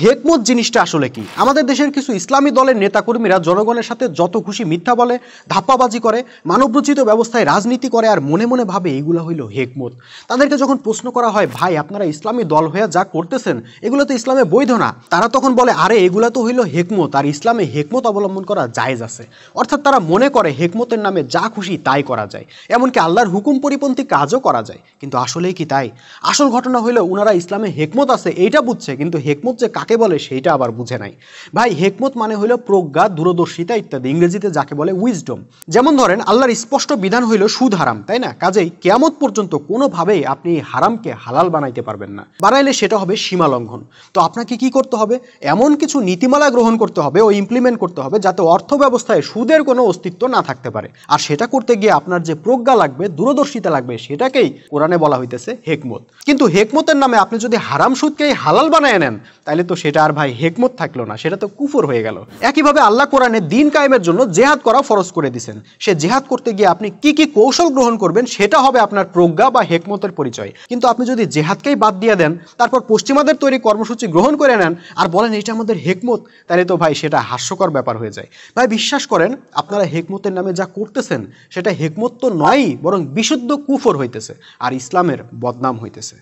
হেকমত জিনিসটা আসলে কি? আমাদের দেশের কিছু ইসলামী দলের নেতাকর্মীরা জনগণের সাথে যত খুশি মিথ্যা বলে, ধাপ্পাবাজি করে, মানবরচিত ব্যবস্থায় রাজনীতি করে আর মনে মনে ভাবে এগুলো হইল হেকমত। তাদেরকে যখন প্রশ্ন করা হয়, ভাই আপনারা ইসলামী দল হয়ে যা করতেছেন এগুলো তো ইসলামে বৈধ না, তারা তখন বলে আরে এগুলো তো হইল হেকমত, আর ইসলামে হেকমত অবলম্বন করা জায়েজ আছে। অর্থাৎ তারা মনে করে হেকমতের নামে যা খুশি তাই করা যায়, এমনকি আল্লাহর হুকুম পরিপন্থী কাজও করা যায়। কিন্তু আসলেই কি তাই? আসল ঘটনা হইল ওনারা ইসলামে হেকমত আছে এইটা বুঝছে, কিন্তু হেকমত যে কাকে বলে সেইটা আবার বুঝে নাই। ভাই হেকমত মানে হইল প্রজ্ঞা, দূরদর্শিতা ইত্যাদি, ইংরেজিতে যাকে বলে উইজডম। যেমন ধরেন আল্লাহর স্পষ্ট বিধান হইল সুদ হারাম, তাই না? কাজেই কিয়ামত পর্যন্ত কোনোভাবেই আপনি হারামকে হালাল বানাইতে পারবেন না, বানাইলে সেটা হবে সীমা লঙ্ঘন। তো আপনাকে কি করতে হবে? এমন কিছু নীতিমালা গ্রহণ করতে হবে ও ইমপ্লিমেন্ট করতে হবে যাতে অর্থ ব্যবস্থায় সুদের কোনো অস্তিত্ব না থাকতে পারে। আর সেটা করতে গিয়ে আপনার যে প্রজ্ঞা লাগবে, দূরদর্শিতা লাগবে, সেটাকেই কোরআনে বলা হইতেছে হেকমত। কিন্তু হেকমতের নামে আপনি যদি হারাম সুদকেই হালাল বানায় নেন তাহলে তো সেটা আর ভাই হেকমত থাকলো না, সেটা তো কুফর হয়ে গেল। একইভাবে আল্লাহ কোরআনে দ্বীন কায়েমের জন্য জেহাদ করা ফরজ করে দিয়েছেন। সে জেহাদ করতে গিয়ে আপনি কি কি কৌশল গ্রহণ করবেন সেটা হবে আপনার প্রজ্ঞা বা হেকমতের পরিচয়। কিন্তু আপনি যদি জেহাদকেই বাদ দিয়ে দেন, তারপর পশ্চিমাদের তৈরি কর্মসূচি গ্রহণ করে নেন আর বলেন এটা আমাদের হেকমত, তাহলে তো ভাই সেটা হাস্যকর ব্যাপার হয়ে যায়। ভাই বিশ্বাস করেন, আপনারা হেকমতের নামে যা করতেছেন সেটা হেকমত তো নয়ই, বরং বিশুদ্ধ কুফর হইতেছে আর ইসলামের বদনাম হইতেছে।